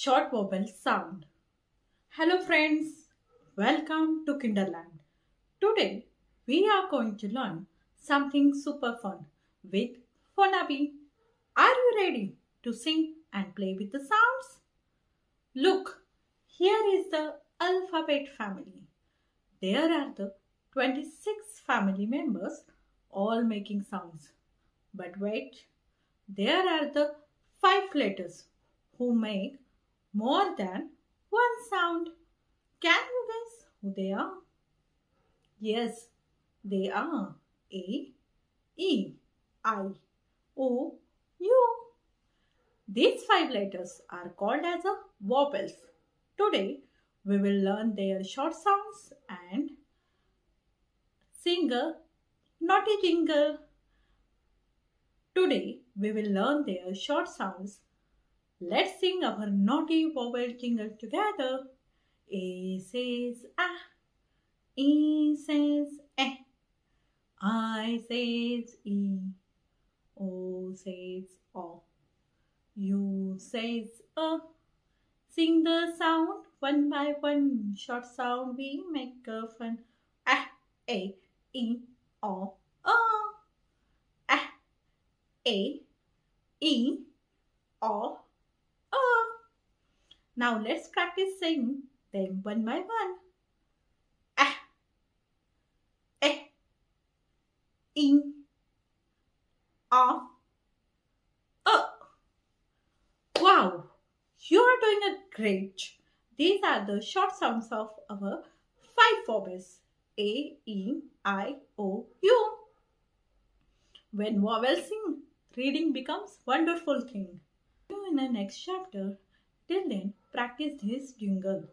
Short vowel sound. Hello friends, welcome to Kinderland. Today we are going to learn something super fun with Phonabi. Are you ready to sing and play with the sounds? Look, here is the alphabet family. There are the 26 family members all making sounds. But wait, there are the 5 letters who make more than one sound. Can you guess who they are? Yes, they are A, E, I, O, U. These 5 letters are called as a vowels. Today we will learn their short sounds and sing a naughty jingle. Today we will learn their short sounds. Let's sing our naughty vowel jingle together. A says ah, E says eh, I says e, O says o, U says Sing the sound one by one. Short sound we make a fun. Ah, a, e, o, Ah, a, e, o, Now let's practice saying them one by one. Ah, eh, e, o, Wow, you are doing a great. These are the short sounds of our 5 vowels. A, E, I, O, U. When vowels sing, reading becomes wonderful thing. See you in the next chapter. Till then, practice this jingle.